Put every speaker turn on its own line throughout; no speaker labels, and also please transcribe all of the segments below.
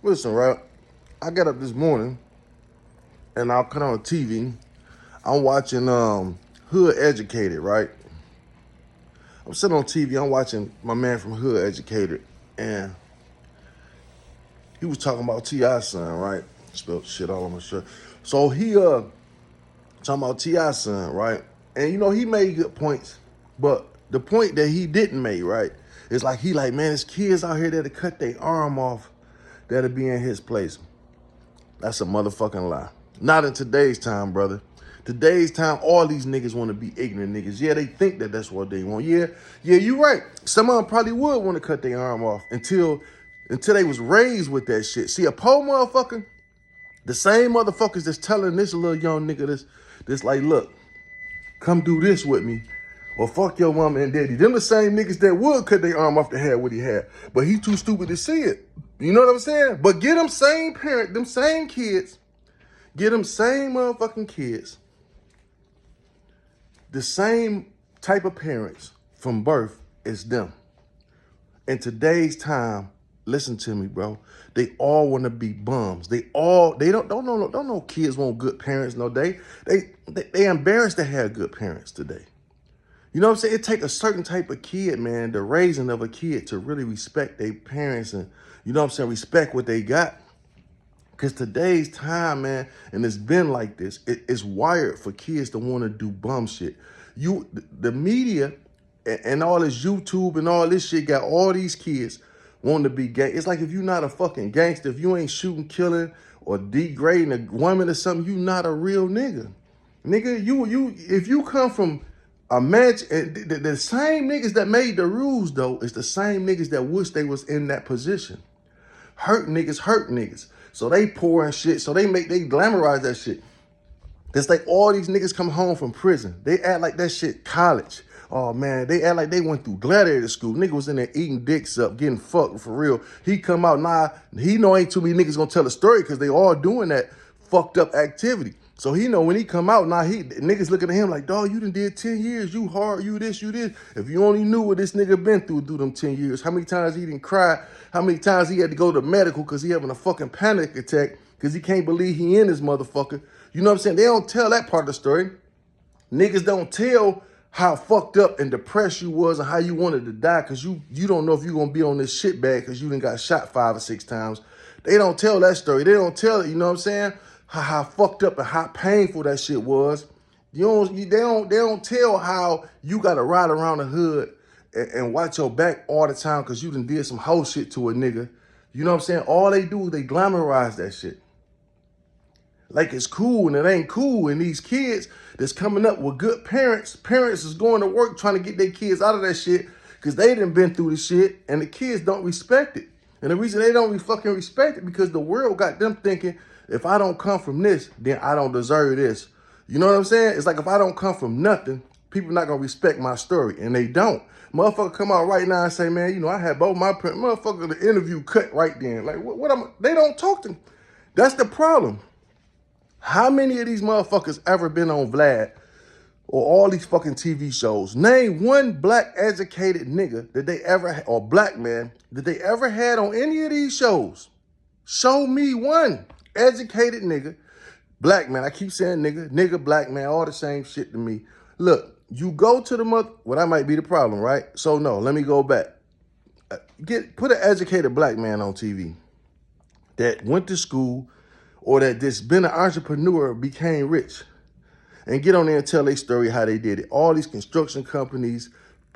Listen, right? I got up this morning and I'll cut on TV. I'm watching Hood Educated, right? I'm sitting on TV, I'm watching my man from Hood Educated, and he was talking about T.I.'s son, right? Spilled shit all on my shirt. So he talking about T.I.'s son, right? And he made good points, but the point that he didn't make, right, is like he like, man, there's kids out here that'll cut their arm off that'll be in his place. That's a motherfucking lie. Not in today's time, brother. Today's time, all these niggas want to be ignorant niggas. Yeah, they think that that's what they want. Yeah, you right. Some of them probably would want to cut their arm off until they was raised with that shit. See, a poor motherfucker, the same motherfuckers that's telling this little young nigga this like, look, come do this with me, or fuck your mama and daddy. Them the same niggas that would cut their arm off the head what he had, but he too stupid to see it. You know what I'm saying? But get them same parent, them same kids, get them same motherfucking kids, the same type of parents from birth as them. In today's time, listen to me, bro. They all want to be bums. They don't know kids want good parents. No, they embarrassed to have good parents today. You know what I'm saying? It take a certain type of kid, man, the raising of a kid to really respect their parents and, you know what I'm saying, respect what they got. Because today's time, man, and it's been like this, it's wired for kids to want to do bum shit. The media and all this YouTube and all this shit got all these kids wanting to be gay. It's like if you're not a fucking gangster, if you ain't shooting, killing, or degrading a woman or something, you not a real nigga. Nigga, if you come from a match, the same niggas that made the rules, though, is the same niggas that wish they was in that position. Hurt niggas. So they pouring shit. So they glamorize that shit. It's like all these niggas come home from prison. They act like that shit college. Oh man, they act like they went through gladiator school. Nigga was in there eating dicks up, getting fucked for real. He come out, he know ain't too many niggas gonna tell a story because they all doing that fucked up activity. So he know when he come out, niggas looking at him like, dog, you done did 10 years, you hard, you this. If you only knew what this nigga been through them 10 years, how many times he didn't cry, how many times he had to go to medical because he having a fucking panic attack because he can't believe he in this motherfucker. You know what I'm saying? They don't tell that part of the story. Niggas don't tell how fucked up and depressed you was and how you wanted to die because you don't know if you're going to be on this shit bag because you done got shot 5 or 6 times. They don't tell that story. They don't tell it, you know what I'm saying? How fucked up and how painful that shit was. They don't tell how you got to ride around the hood and watch your back all the time because you done did some whole shit to a nigga. You know what I'm saying? All they do is they glamorize that shit. Like it's cool and it ain't cool. And these kids that's coming up with good parents is going to work trying to get their kids out of that shit because they done been through the shit and the kids don't respect it. And the reason they don't fucking respect it because the world got them thinking, if I don't come from this, then I don't deserve this. You know what I'm saying? It's like if I don't come from nothing, people not going to respect my story. And they don't. Motherfucker come out right now and say, man, I had both my parents. Motherfucker, the interview cut right then. Like, they don't talk to me. That's the problem. How many of these motherfuckers ever been on Vlad or all these fucking TV shows? Name one black educated nigga that they ever, or black man, that they ever had on any of these shows. Show me one educated nigga, black man. I keep saying nigga, black man, all the same shit to me. Look, you go to the well, that might be the problem, right? So no, let me go back. Put an educated black man on TV that went to school or that just been an entrepreneur, became rich, and get on there and tell their story how they did it. All these construction companies,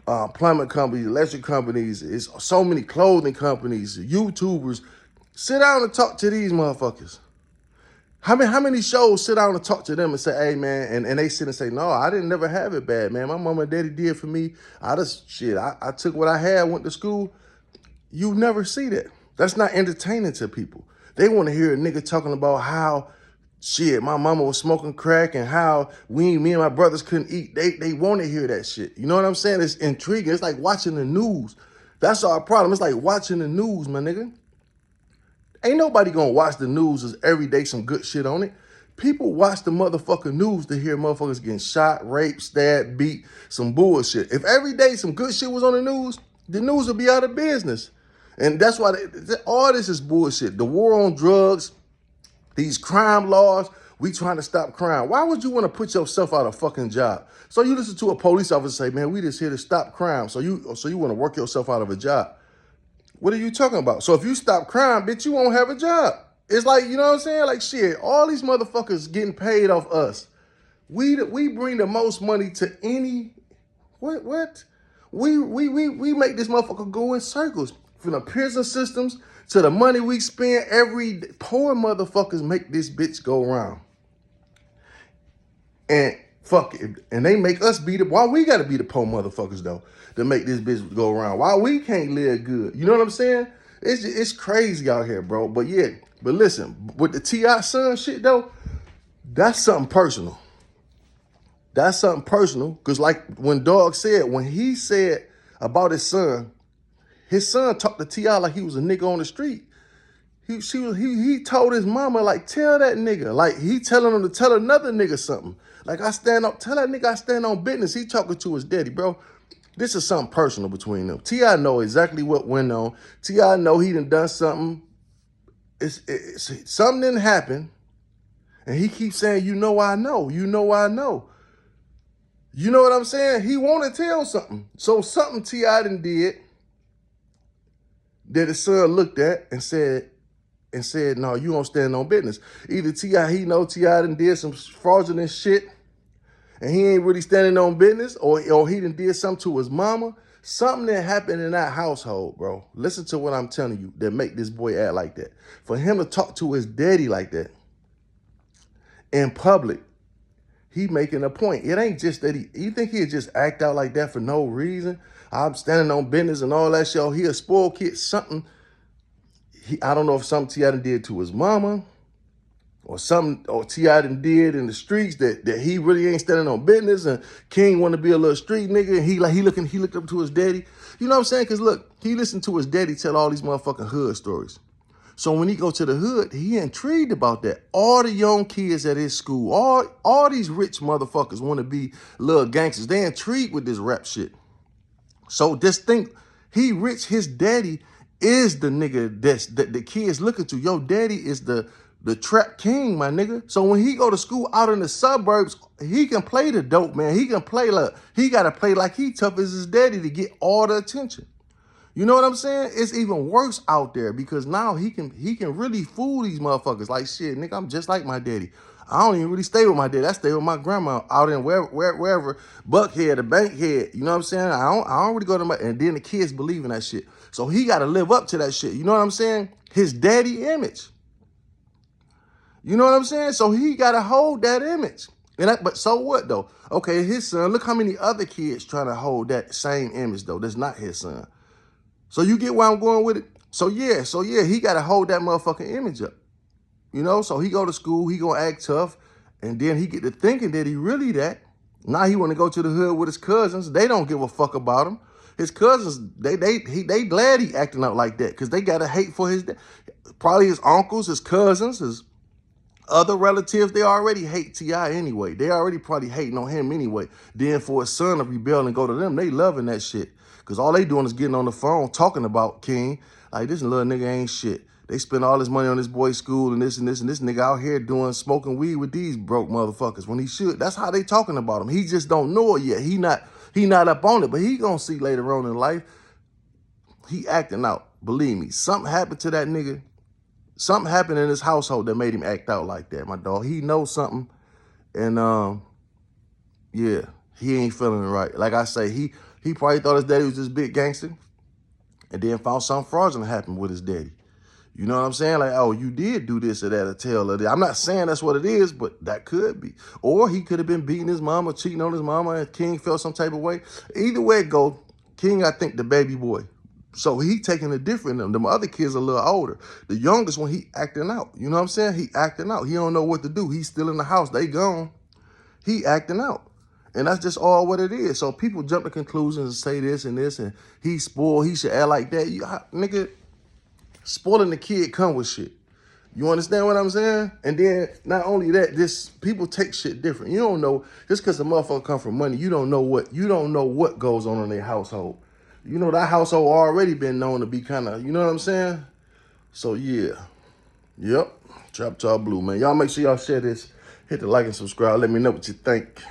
plumbing companies, electric companies, it's so many clothing companies, YouTubers. Sit down and talk to these motherfuckers. How many shows sit down and talk to them and say, hey, man, and they sit and say, no, I didn't never have it bad, man. My mama and daddy did for me. I took what I had, went to school. You never see that. That's not entertaining to people. They want to hear a nigga talking about how, my mama was smoking crack and how me and my brothers couldn't eat. They want to hear that shit. You know what I'm saying? It's intriguing. It's like watching the news. That's our problem. It's like watching the news, my nigga. Ain't nobody gonna watch the news as every day some good shit on it. People watch the motherfucking news to hear motherfuckers getting shot, raped, stabbed, beat, some bullshit. If every day some good shit was on the news would be out of business. And that's why all this is bullshit. The war on drugs, these crime laws, we trying to stop crime. Why would you want to put yourself out of fucking job? So you listen to a police officer say, man, we just here to stop crime. So you want to work yourself out of a job. What are you talking about? So if you stop crime, bitch, you won't have a job. It's like, you know what I'm saying? Like, shit, all these motherfuckers getting paid off us. We bring the most money to any, what? We make this motherfucker go in circles. From the prison systems to the money we spend every day. Poor motherfuckers make this bitch go around. And fuck it. And they make us be why we gotta be the poor motherfuckers though, to make this bitch go around. Why we can't live good? You know what I'm saying? It's crazy out here, bro. But yeah, but listen, with the T.I. son shit though, that's something personal. That's something personal. Because like when Dog said, when he said about his son talked to T.I. like he was a nigga on the street. He told his mama, like, tell that nigga. Like, he telling him to tell another nigga something. Like, tell that nigga I stand on business. He talking to his daddy, bro. This is something personal between them. T.I. know exactly what went on. T.I. know he done something. Something didn't happen. And he keeps saying, you know I know. You know I know. You know what I'm saying? He want to tell something. So something T.I. done did that his son looked at and said, no, you don't stand on business. Either T.I., he know T.I. done did some fraudulent shit and he ain't really standing on business, or he done did something to his mama. Something that happened in that household, bro. Listen to what I'm telling you that make this boy act like that. For him to talk to his daddy like that in public, he making a point. It ain't just that you think he'd just act out like that for no reason? I'm standing on business and all that shit. Oh, he a spoiled kid, something. I don't know if something T.I. done did to his mama or something, or T.I. done did in the streets that he really ain't standing on business, and King want to be a little street nigga, and he looked up to his daddy. You know what I'm saying? Because look, he listened to his daddy tell all these motherfucking hood stories. So when he go to the hood, he intrigued about that. All the young kids at his school, all these rich motherfuckers want to be little gangsters. They intrigued with this rap shit. So just think, he rich, his daddy is the nigga that the kids looking to. Your daddy is the trap king, my nigga. So when he go to school out in the suburbs, he can play the dope, man. He can play like, he got to play like he tough as his daddy to get all the attention. You know what I'm saying? It's even worse out there because now he can really fool these motherfuckers. Like, shit, nigga, I'm just like my daddy. I don't even really stay with my daddy. I stay with my grandma out in wherever, Buckhead or Bankhead. You know what I'm saying? I don't really go to my, and then the kids believe in that shit. So he got to live up to that shit. You know what I'm saying? His daddy image. You know what I'm saying? So he got to hold that image. But so what though? Okay, his son, look how many other kids trying to hold that same image though. That's not his son. So you get where I'm going with it? So yeah, he got to hold that motherfucking image up. You know, so he go to school, he gonna act tough, and then he get to thinking that he really that. Now he want to go to the hood with his cousins. They don't give a fuck about him. His cousins, they glad he acting out like that because they got a hate for his dad. Probably his uncles, his cousins, his other relatives, they already hate T.I. anyway. They already probably hating on him anyway. Then for his son to rebel and go to them, they loving that shit. Because all they doing is getting on the phone talking about King. Like, this little nigga ain't shit. They spend all this money on this boy's school and this and this, and this nigga out here smoking weed with these broke motherfuckers when he should. That's how they talking about him. He just don't know it yet. He not up on it, but he gonna see later on in life. He acting out. Believe me, something happened to that nigga. Something happened in his household that made him act out like that, my dog. He knows something, and yeah, he ain't feeling it right. Like I say, he probably thought his daddy was this big gangster, and then found something fraudulent happen with his daddy. You know what I'm saying? Like, oh, you did do this or that or tell her that. I'm not saying that's what it is, but that could be. Or he could have been beating his mama, cheating on his mama, and King felt some type of way. Either way it go, King, I think, the baby boy. So he taking it different than them. The other kids a little older. The youngest one, he acting out. You know what I'm saying? He acting out. He don't know what to do. He's still in the house. They gone. He acting out. And that's just all what it is. So people jump to conclusions and say this, and he's spoiled. He should act like that. Nigga, spoiling the kid come with shit. You understand what I'm saying? And then not only that, people take shit different. You don't know, just because the motherfucker come from money, you don't know what goes on in their household. You know, that household already been known to be kind of, you know what I'm saying? So yeah. Yep. Trap Talk Blue, man. Y'all make sure y'all share this. Hit the like and subscribe. Let me know what you think.